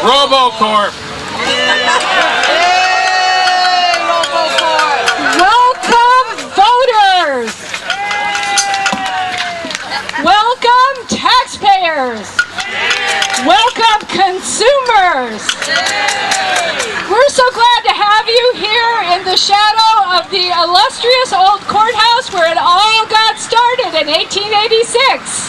Robo Corp. Welcome, voters. Welcome, taxpayers. Welcome, consumers. We're so glad to have you here in the shadow of the illustrious Old Courthouse where it all got started in 1886,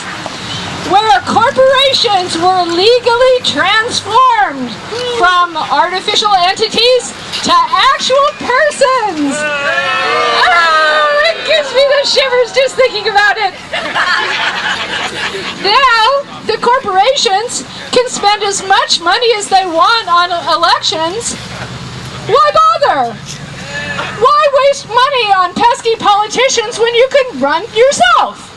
where corporations were legally transformed from artificial entities to actual persons. Oh, it gives me the shivers just thinking about it. Now, the corporations can spend as much money as they want on elections. Why bother? Why waste money on pesky politicians when you can run yourself?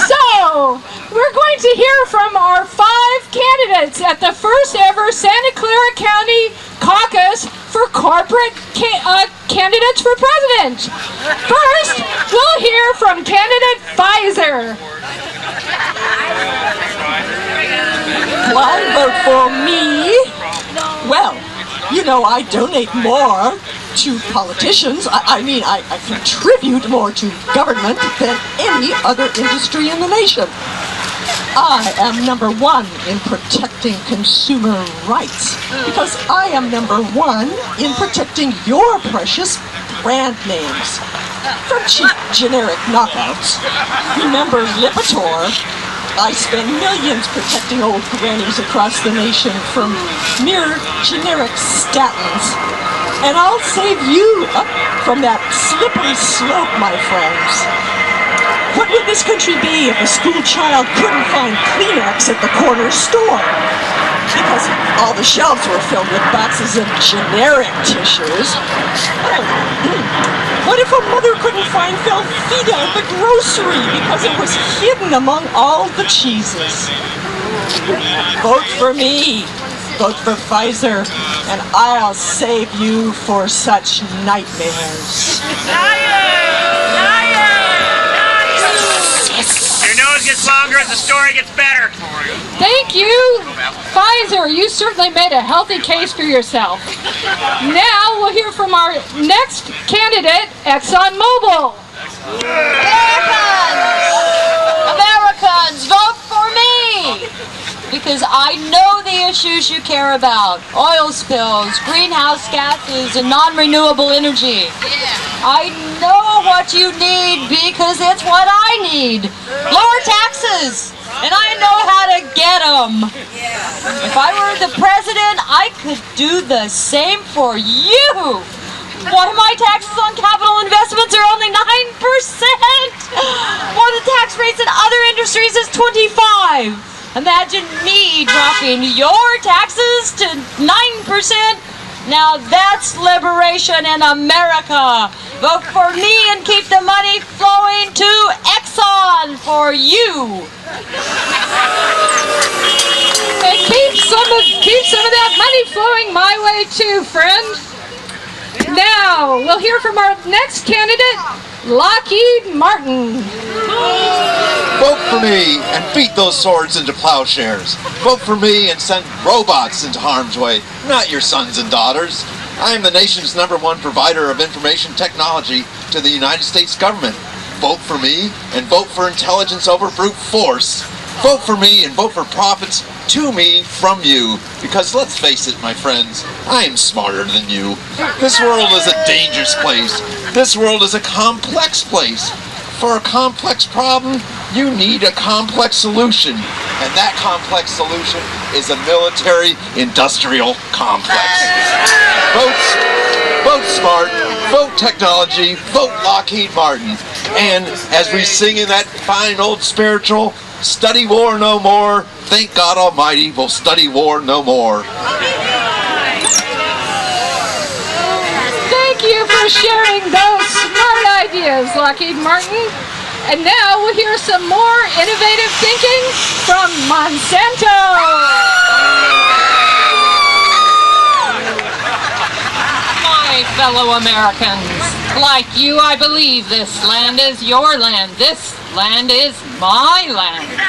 So, we're going to hear from our 5 candidates at the first ever Santa Clara County caucus for corporate candidates for president. First, we'll hear from candidate Pfizer. Why vote for me? Well, you know, I donate more to politicians. I contribute more to government than any other industry in the nation. I am number 1 in protecting consumer rights because I am number 1 in protecting your precious brand names from cheap generic knockouts. Remember Lipitor? I spend millions protecting old grannies across the nation from mere generic statins. And I'll save you up from that slippery slope, my friends. What would this country be if a school child couldn't find Kleenex at the corner store? Because all the shelves were filled with boxes of generic tissues. What if a mother couldn't find Velveeta at the grocery because it was hidden among all the cheeses? Vote for me. Vote for Pfizer, and I'll save you for such nightmares. Your nose gets longer as the story gets better. Thank you, Pfizer. You certainly made a healthy case for yourself. Now we'll hear from our next candidate, ExxonMobil. Americans, vote for me! Because I know the issues you care about. Oil spills, greenhouse gases, and non-renewable energy. I know what you need because it's what I need. Lower taxes, and I know how to get them. If I were the president, I could do the same for you. Why my taxes on capital investments are only 9%? While the tax rates in other industries is 25%. Imagine me dropping your taxes to 9%. Now that's liberation in America. Vote for me and keep the money flowing to Exxon for you. And keep some of that money flowing my way too, friend. Now we'll hear from our next candidate, Lockheed Martin. Vote for me and beat those swords into plowshares. Vote for me and send robots into harm's way, not your sons and daughters. I am the nation's #1 provider of information technology to the United States government. Vote for me and vote for intelligence over brute force. Vote for me and vote for profits to me from you. Because let's face it, my friends, I am smarter than you. This world is a dangerous place. This world is a complex place. For a complex problem, you need a complex solution. And that complex solution is a military-industrial complex. Vote smart, vote technology, vote Lockheed Martin. And as we sing in that fine old spiritual, study war no more, thank God Almighty, we'll study war no more. Thank you for sharing those smart ideas, Lockheed Martin. And now we'll hear some more innovative thinking from Monsanto. My fellow Americans, like you, I believe this land is your land. This land is my land.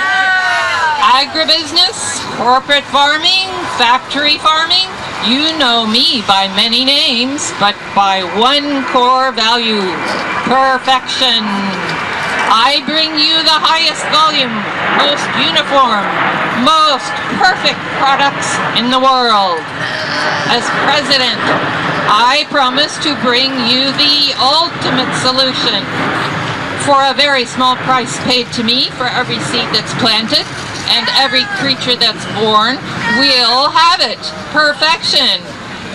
Agribusiness, corporate farming, factory farming, you know me by many names, but by one core value, perfection. I bring you the highest volume, most uniform, most perfect products in the world. As president, I promise to bring you the ultimate solution. For a very small price paid to me for every seed that's planted and every creature that's born, we'll have it. Perfection.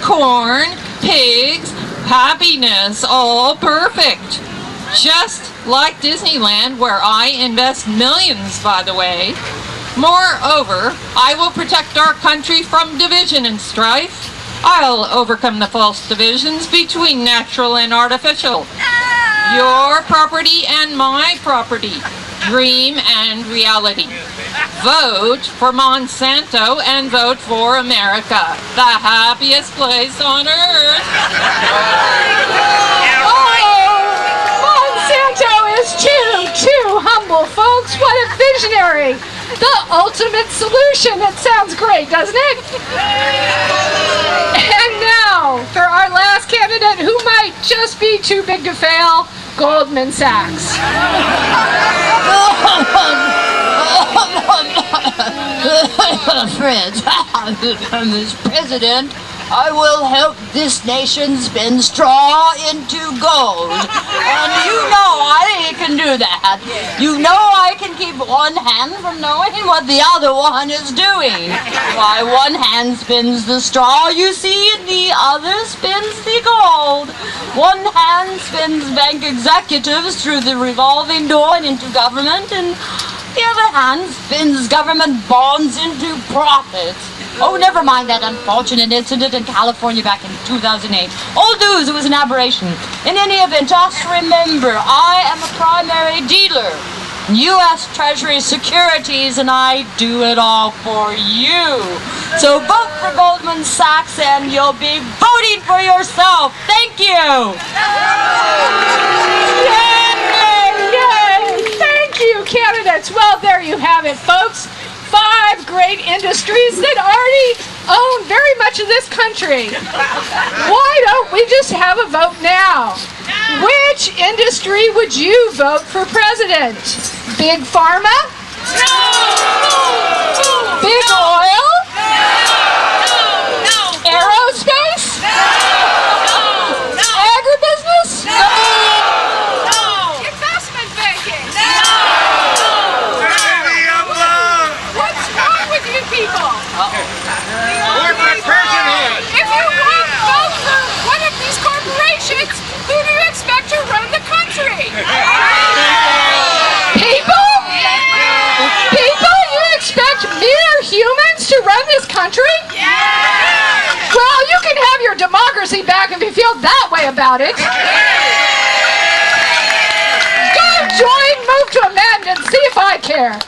Corn, pigs, happiness, all perfect. Just like Disneyland, where I invest millions, by the way. Moreover, I will protect our country from division and strife. I'll overcome the false divisions between natural and artificial. Your property and my property. Dream and reality. Vote for Monsanto and vote for America, the happiest place on earth. Monsanto is too humble, folks. What a visionary. The ultimate solution. It sounds great, doesn't it? And now, for our last candidate who might just be too big to fail, Goldman Sachs. Friends, as president, I will help this nation spin straw into gold. And you know I can do that. You know I can keep one hand from knowing what the other one is doing. Why, one hand spins the straw, you see, and the other spins the gold. One hand spins bank executives through the revolving door and into government, and the other hand spins government bonds into profits. Oh, never mind that unfortunate incident in California back in 2008. Old news, it was an aberration. In any event, just remember, I am a primary dealer in U.S. Treasury securities, and I do it all for you. So vote for Goldman Sachs, and you'll be voting for yourself. Thank you. Yay! Thank you, candidates. Well, there you have it, folks. 5 great industries that already own very much of this country. Why don't we just have a vote now? Which industry would you vote for president? Big Pharma? No! Big oil? No! Aerospace? No! Agribusiness? No! Investment banking? People. Corporate personhood. If you won't vote for one of these corporations, who do you expect to run the country? People? People? You expect mere humans to run this country? Well, you can have your democracy back if you feel that way about it. Go join Move to Amend and see if I care.